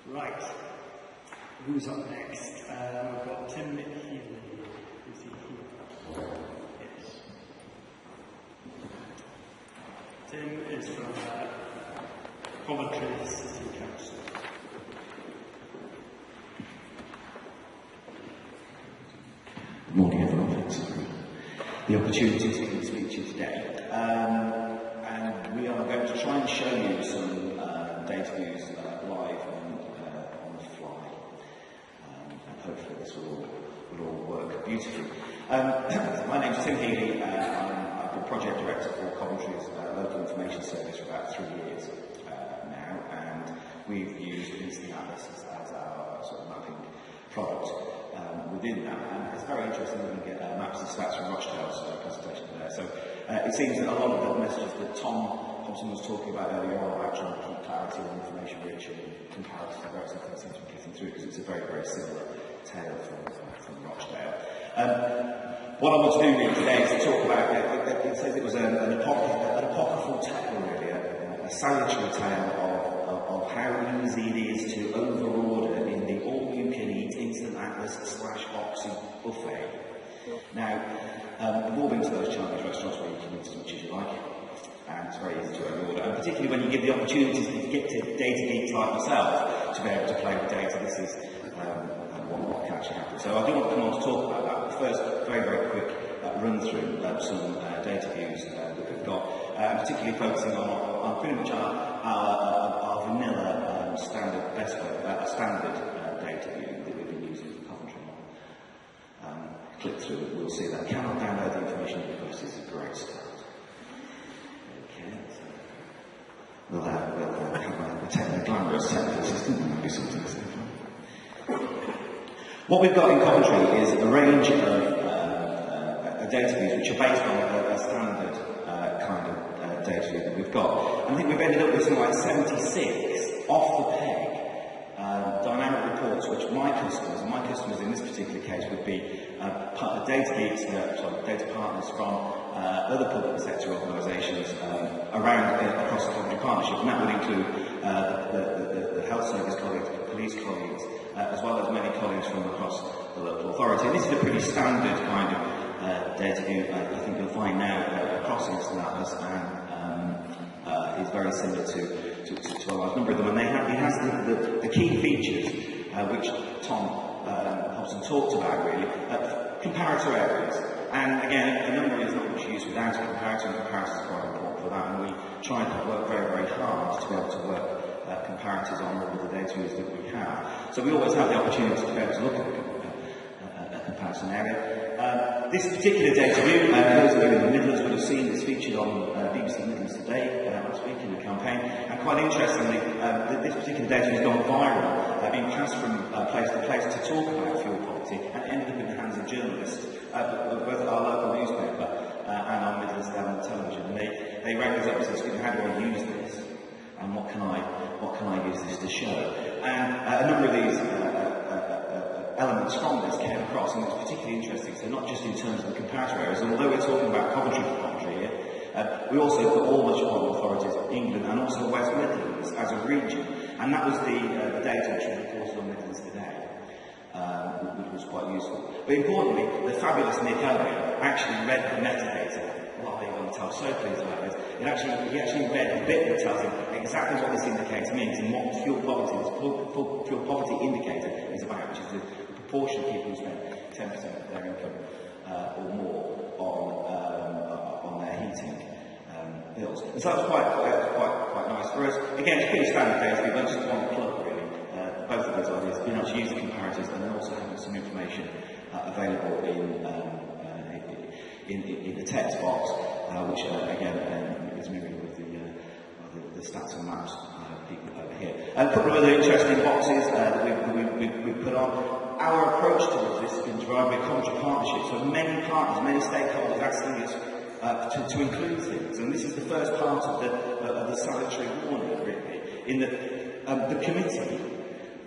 Right, who's up next? We've got Tim Healey. Is he here? Yes. Tim is from Coventry City Council. Good morning, everyone. Thanks for the opportunity to speak to you today. And we are going to try and show you some data views live and on the fly. And hopefully this will all work beautifully. My name is Tim Healey. I'm the project director for Coventry's local information service for about 3 years now, and we've used InstantAtlas as our sort of mapping product within that. And it's very interesting when we get maps and stats from Rochdale's presentation there. So it seems that a lot of the messages that Tom Thompson was talking about earlier on about trying to keep clarity and information rich and comparison to various things seems to be getting through, because it's a very, very similar tale from Rochdale. What I want to do really today is to talk about, it says it was an apocryphal tale, really, a salutary tale of how easy it is to overorder in the all-you-can-eat InstantAtlas/Oxy buffet. Now, we've all been to those Chinese restaurants where you can eat as much as you like, and it's very easy to overorder, and particularly when you give the opportunities to get to data geeks like myself to be able to play with data. This is what can actually happen. So I do want to come on to talk about that, but first, very, very quick run through some data views that we've got, particularly focusing on pretty much our vanilla standard data view that we've been using for Coventry. Click through it, we'll see that. Cannot download the information because this is a great start. Okay, so we'll have a glamorous technical system, and maybe something to say. What we've got in Coventry is a range of data views which are based on a standard kind of data view that we've got. I think we've ended up with something like 76 off-the-peg dynamic reports which my customers in this particular case would be data partners from other public sector organisations across the Coventry Partnership, and that would include the health service colleagues, police colleagues, as well as many colleagues from across the local authority. And this is a pretty standard kind of data view I think you'll find now across InstantAtlas, and is very similar to a large number of them. And it has the key features which Tom Hobson talked about, really, comparator areas. And again, a number is not much use without a comparator, and comparison is quite important for that. And we try and work very, very hard to be able to work comparators on all of the data views that we have. So we always have the opportunity to be able to look at a comparison area. This particular data view, those of you in the Midlands would have seen this featured on BBC Midlands Today last week in the campaign. And quite interestingly, this particular data has gone viral, being passed from place to place to talk about fuel poverty, and ended up in the hands of journalists, both at our local newspaper and our Midlands television. And they rang us up and said, how do I use this? And what can I use this to show? And a number of these elements from this came across, and it's particularly interesting. So not just in terms of the comparator areas, and although we're talking about Coventry here, we also put all metropolitan authorities of England and also West Midlands as a region, and that was the data which was reported on Midlands Today, which was quite useful. But importantly, the fabulous Nick Healey actually read the metadata live on the tab. So pleased about this. He actually read a bit that tells him exactly what this indicator means and what fuel poverty, this fuel poverty indicator is about, which is the proportion of people who spend 10% of their income or more on their heating bills. And so that was quite nice for us. Again, it's pretty standard data. We've just one plug, really. Both of those ideas, being able to use the comparators and then also having some information available in the text box, which again is mirrored with the stats and maps people over here. And a couple of other interesting boxes that we've put on. Our approach towards this has been derived by Coventry Partnership, so many partners, many stakeholders asking us to include things. And this is the first part of the salutary warning, really, in that the committee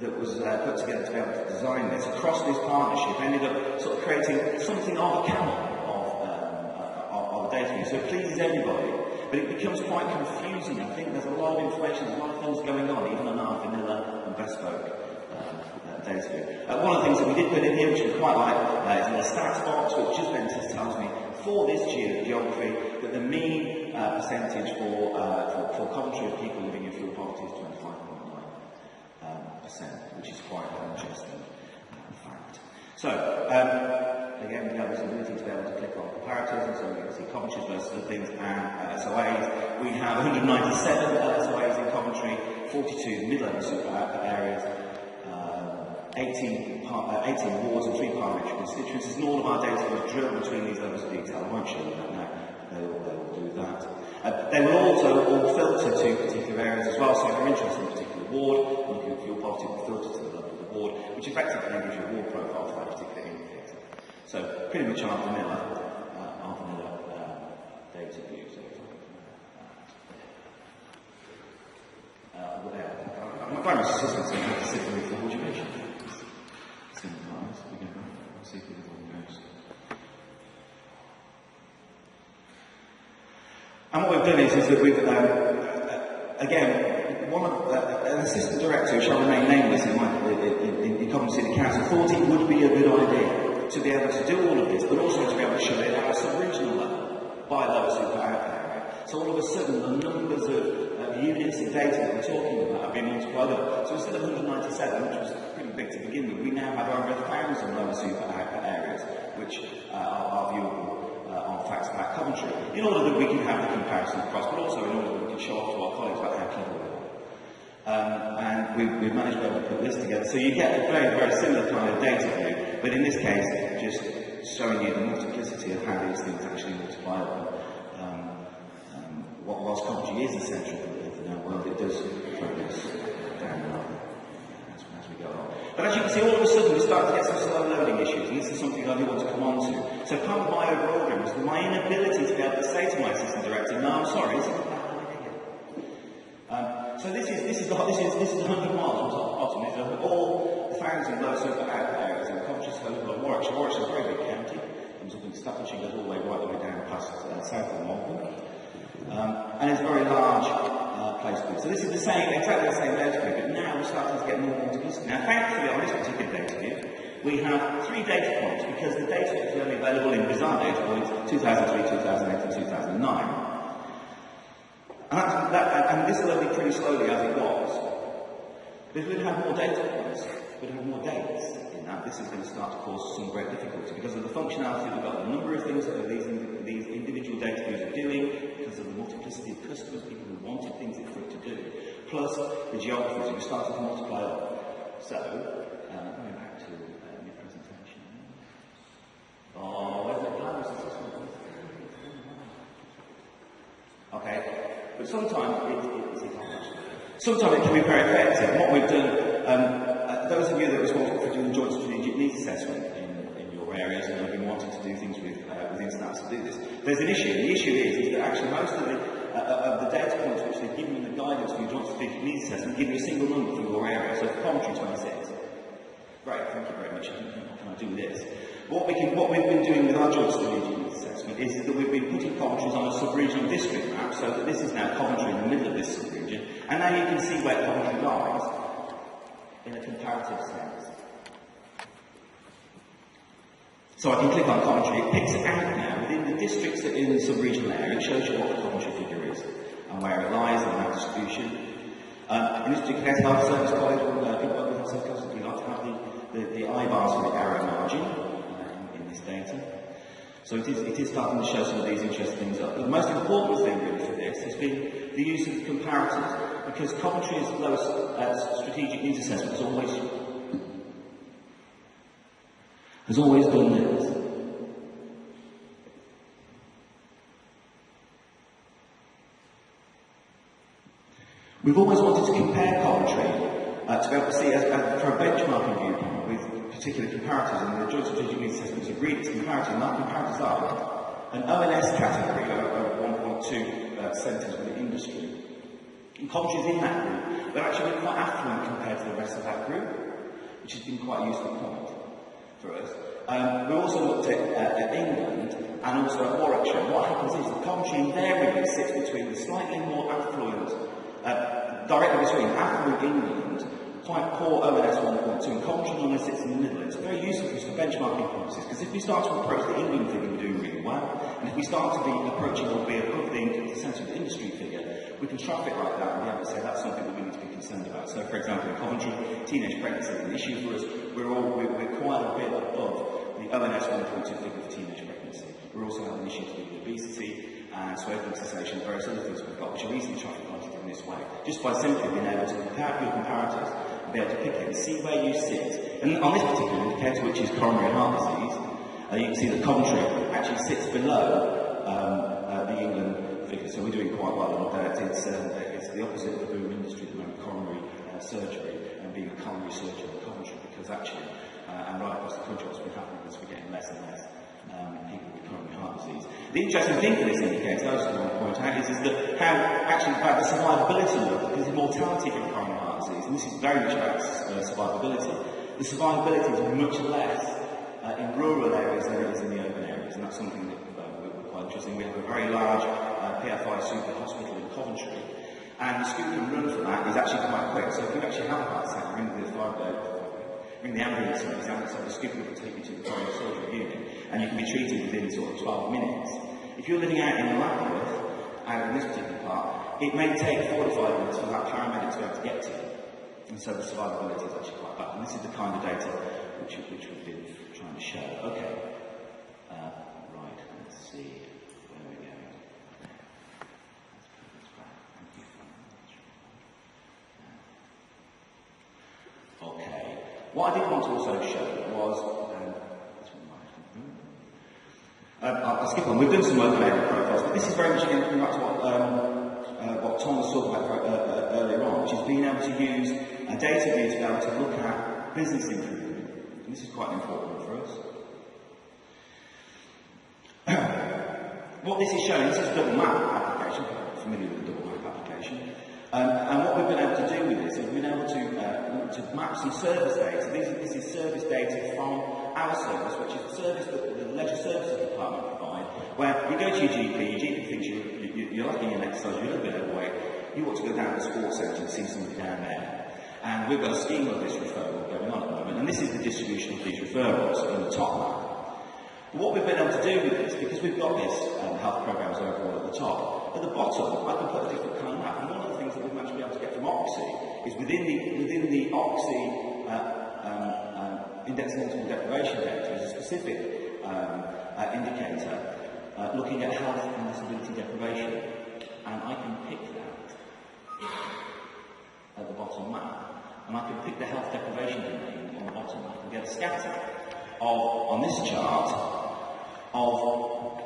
that was put together to be able to design this across this partnership ended up sort of creating something of a canon of data view. So it pleases everybody, but it becomes quite confusing. I think there's a lot of information, there's a lot of things going on, even on our vanilla and bespoke data view. One of the things that we did put in here, which we quite like, is in the stats box, which just then tells me for this geography that the mean percentage for Coventry of people living in fuel poverty is 25.9%, which is quite an interesting fact. So, again, we have this ability to be able to click on comparators, and so we can see Coventry's versus other things and SOAs. We have 197 SOAs in Coventry, 42 mid-level super output areas, 18 wards and 3 parliamentary constituencies, and all of our data was drilled between these levels of detail. I won't show you that now, they will do that. They will also all filter to particular areas as well, so if you're interested in a particular ward, looking at fuel poverty will filter to the level of the ward, which effectively then gives you a ward profile for that particular indicator. So, pretty much our vanilla data view. I'm very much assistant to have to sit with the whole duration. See if it all goes. And what we've done is that we've, again, one of an assistant director who shall remain nameless in Coventry City Council thought it would be a good idea to be able to do all of this, but also to be able to show it at a sub-regional level by lower super output area. So all of a sudden, the numbers of units of data that we're talking about have been multiplied up. So instead of 197, which was pretty big to begin with, we now have over 1,000 lower super output areas, which are viewable on facts about Coventry, in order that we can have the comparison across, but also in order that we can show off to our colleagues about how clever we are. And we've managed to be able to put this together. So you get a very, very similar kind of data view, but in this case, just showing you the multiplicity of how these things actually multiply up. Whilst Coventry is essential for the world, it does progress down the line as we go on. But as you can see, all of a sudden we start to get some slow loading issues, and this is something I do want to come on to. So part of my overall was my inability to be able to say to my assistant director, no, I'm sorry, this is a bad idea. So this is 100 miles from top to bottom. These are all 1,000 low super output areas in Coventry, Healey, Warwickshire. Warwickshire is a very big county. Comes up in Staffordshire, goes all the way down past south of Malvern. And it's a very large place group. So this is exactly the same data group, but now we're starting to get more multiplicity. Now, thankfully, on this particular data view, we have 3 data points, because the data is only available in bizarre data points 2003, 2008, and 2009. And this will only pretty slowly as it was. But if we'd have more data points, we'd have more dates in that, this is going to start to cause some great difficulty because of the functionality we've got, the number of things that these individual data views are doing, because of the multiplicity of customers, people who wanted things for it to do, plus the geographies, we started to multiply up. So, going back to my presentation. Oh, where's the plans? Okay, but sometimes it can be very effective. And what we've done, those of you that are responsible for doing joint strategic needs assessment in your areas and have been wanting to do things with InstantAtlas to do this, there's an issue. The issue is that actually most of the data points which they've given you the guidance for your joint strategic needs assessment give you a single number for your area. So for Coventry, 26. Great, thank you very much. What can I do with this? What we've been doing with our joint strategic needs assessment is that we've been putting Coventry on a sub-regional district map, so that this is now Coventry in the middle of this sub-region, and now you can see where Coventry lies in a comparative sense. So I can click on Coventry, it picks it out now within the districts that are in the sub-regional area. It shows you what the Coventry figure is and where it lies and that distribution. In this particular case, Health Service College, people work with Health Service College, we like to have the I-bars with the arrow margin in this data. So it is starting to show some of these interesting things up. But the most important thing really for this has been the use of comparators, because Coventry's lowest strategic needs assessment has always done this. We've always wanted to compare Coventry to be able to see, for a benchmarking viewpoint, with particular comparators, and the Joint Strategic Needs Assessment agreed its comparators, and our comparators are an ONS category of 1.2 centres with industry. And Coventry's in that group, but actually we're quite affluent compared to the rest of that group, which has been quite a useful point for us. We also looked at England and also at Warwickshire. What happens is that Coventry invariably sits between the slightly more affluent, directly between affluent England, quite poor ONS 1.2 two in Coventry, and one sits in the middle. It's very useful for us for benchmarking purposes, because if we start to approach the England figure, we're doing really well, and if we start to be approaching or be above the sensible industry figure, we can traffic like that and be able to say that's something that we need to be concerned about. So, for example, in Coventry, teenage pregnancy is an issue for us. We're quite a bit above the ONS 1.2 figure for teenage pregnancy. We also have an issue to do with obesity and smoking cessation and various other things we've got, which are easily traffic lighted in this way, just by simply being able to compare your comparators and be able to pick it and see where you sit. And on this particular indicator, which is coronary heart disease, you can see that Coventry actually sits below the England figure, so we're doing quite well on that. It's the opposite of the boom industry at the moment, coronary surgery, and being a coronary surgeon in Coventry, because actually, and right across the country, what's been happening is we're getting less and less people with coronary heart disease. The interesting thing for this indicator, I just want to point out, is that how actually about the survivability of it, because the mortality from coronary heart disease, and this is very much about survivability, the survivability is much less in rural areas than it is in the urban areas, and that's something that we're quite interesting. We have a very large PFI super hospital in Coventry, and the scoop and run for that is actually quite quick. So if you actually have a heart attack, ring the ambulance service, the ambulance service scooper will take you to the coronary surgery unit, and you can be treated within sort of 12 minutes. If you're living out in Lapworth, out in this particular part, it may take 45 minutes for that paramedic to be able to get to you. And so the survivability is actually quite bad. And this is the kind of data which we've been trying to show. Okay. Right, let's see where we're going. Let's put this back. Thank you very much. Okay. What I did want to also show was, I'll skip on. We've done some work on area profiles, but this is very much again coming back to what Tom was talking about earlier on, which is being able to use a data view to be able to look at business improvement. And this is quite important for us. What this is showing, this is a double map application. I'm familiar with the double map application. And what we've been able to do with this is we've been able to map some service data. This is service data from our service, which is a service that the Leisure Services Department provide, where you go to your GP thinks you're lacking in exercise, you're a little bit overweight, you want to go down to the sports centre and see somebody down there. And we've got a scheme of this referral going on at the moment, and this is the distribution of these referrals in the top map. But what we've been able to do with this, because we've got this health programmes overall at the top, at the bottom I can put a different kind of map, and one of the things that we've actually been able to get from Oxy is within the Oxy index of multiple deprivation data is a specific indicator looking at health and disability deprivation, and I can pick that at the bottom map, and I can pick the health deprivation domain on the bottom map and get a scatter of, on this chart, of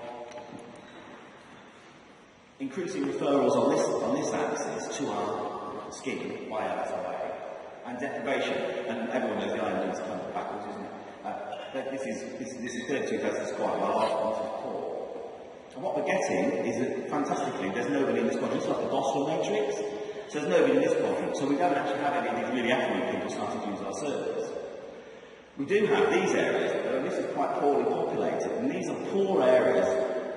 increasing referrals on this axis to our scheme, Y out away, and deprivation, and everyone knows the island is kind of backwards, isn't it? This is 32,000, that's quite large, and this is poor. And what we're getting is that, fantastically, there's nobody in this quadrant. It's like the Boston matrix, so there's nobody in this quadrant, so we don't actually have any of these really affluent people starting to use our service. We do have these areas, and this is quite poorly populated, and these are poor areas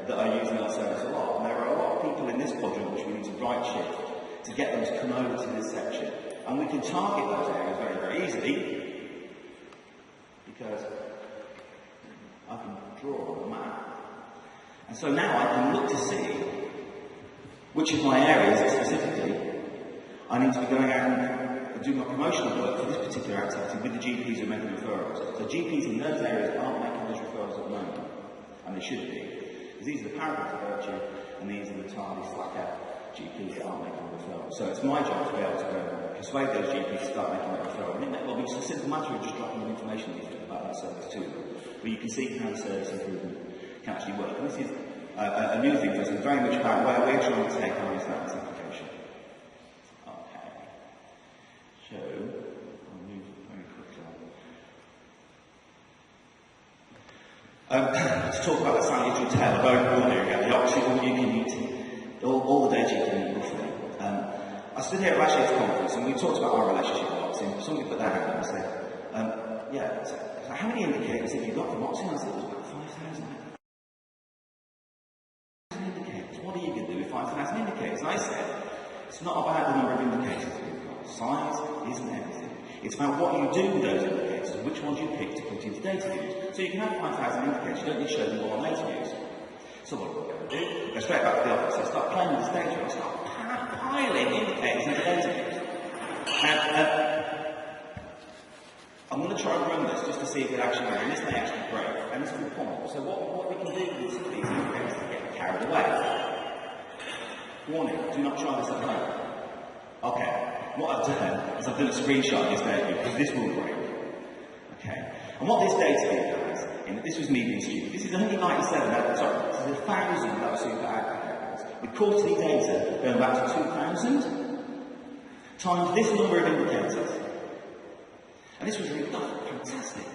that are using our service a lot, and there are a lot of people in this quadrant which we need to right shift to get them to come over to this section. And we can target those areas very, very easily, because I can draw on the map. And so now I can look to see which of my areas specifically I need to be going out and doing my promotional work for this particular activity with the GPs who are making referrals. So GPs in those areas aren't making those referrals at the moment, and they should be. Because these are the paragraphs of virtue, and these are the tardy slacker GPs that aren't making referrals. So it's my job to be able to go and persuade those GPs to start making that referral. And it will be just a simple matter of just dropping them information about that service to them, where you can see how the service improvement can actually work. And this is a new thing for us, and very much about where we're trying to take our InstantAtlas application. Okay. So, I'll move very quickly on. To talk about the salutary tale, a very broad area, the Oxy, all you can eat, all the data you can eat roughly. I stood here at last year's conference and we talked about our relationship with Oxy. Somebody put their hand up and said, so how many indicators have you got from Oxy? And I said, it was about 5,000. What are you going to do with 5,000 indicators? And I said, it's not about the number of indicators we've got. Size isn't everything. It's about what you do with those indicators and which ones you pick to put into data views. So you can have 5,000 indicators, you don't need to show them all on data views. So what we're going to do, go straight back to the office, so start playing with this data and start piling indicators into data views. I'm going to try and run this just to see if it actually works, and this may actually break, and this is the point. So what we can do with some of these indicators is get carried away. Warning, do not try this at home. Okay, what I've done is I've done a screenshot of this data view, because this will break. Okay, and what this data view does, and this was me being stupid, this is 197, sorry, this is 1,000 that was super aggregates, with quarterly data going back to 2,000, times this number of indicators. And this was really fantastic.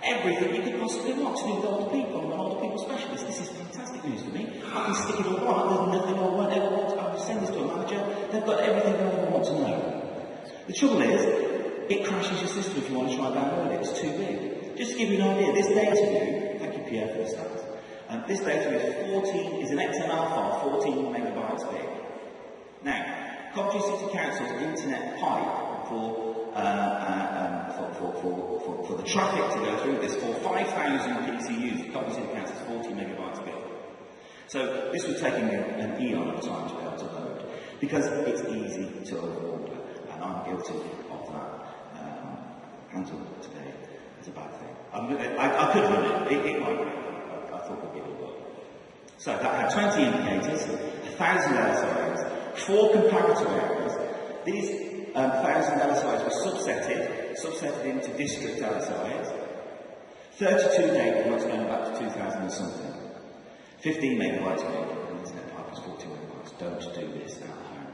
Everything you could possibly want to do with older people. I'm an older people specialist. This is fantastic news for me. I can stick it all on. There's nothing I won't ever want to. I will send this to a manager. They've got everything I ever want to know. The trouble is, it crashes your system if you want to try and download it. It's too big. Just to give you an idea, this data view, thank you Pierre for the stats, this data view is an XML file, 14 megabytes big. Now, Coventry City Council's internet pipe for the traffic to go through this for 5,000 PCUs, Coventry City Council is 40 megabytes big. So this would take an eon of time to be able to load, because it's easy to overorder, and I'm guilty of that. Until today, it's a bad thing. I could run it, it might work. I thought we'd give it a work. So that had 20 indicators, 1,000 LSIs, 4 comparator areas. These 1,000 LSIs were subsetted into district LSIs, 32 data points going back to 2000 and something, 15 megabytes of data, and the internet pipe is 40 megabytes. Don't do this at home.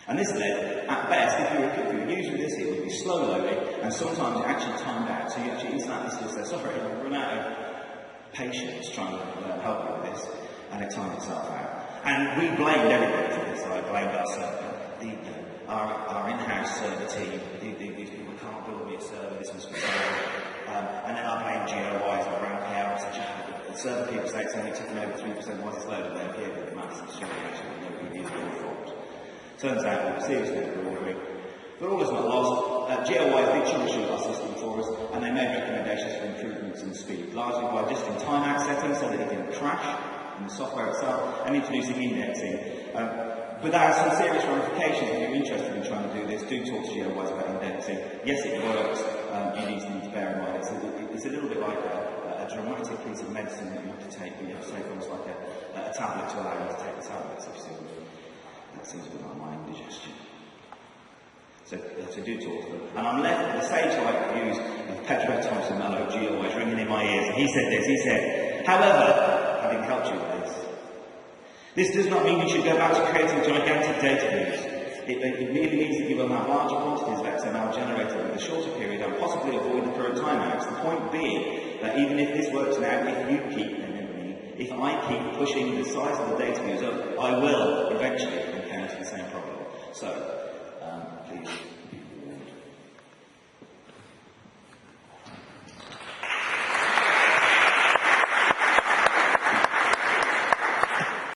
And this led, at best, if you were using this, it would be slow loading, and sometimes it actually timed out, so you actually InstantAtlas just said, sorry, I've run out of patience trying to help you with this, and it timed itself out. And we blamed everybody for this. I blamed us, our in-house server team. These people can't build me a server, this must be done. And then I blamed GOIs and around chaos. The server people say it's only taken over 3%, why is this loaded? They're here with massive generation that nobody is going for. Turns out we were seriously overordering. But all is not lost. GOIs did troubleshoot our system for us, and they made recommendations for improvements in speed, largely by just in timeout settings so that it didn't crash in the software itself, and introducing indexing. But there are some serious ramifications. If you're interested in trying to do this, do talk to GOIs about indexing. Yes, it works. You need to bear in mind it's a little bit like a dramatic piece of medicine that you have to take, but you have to take almost like a tablet to allow you to take the tablets. That seems a bit like my indigestion. So do talk to them. And I'm left with the sage-like views of Pedro Thompson Mello, GOIs, ringing in my ears. And he said this, he said, however, having helped you with this does not mean you should go back to creating gigantic data views. It merely means that you will have larger quantities of XML generated in a shorter period and possibly avoid the current timeouts. The point being that even if this works now, if I keep pushing the size of the data views up, I will eventually encounter the same problem. So, please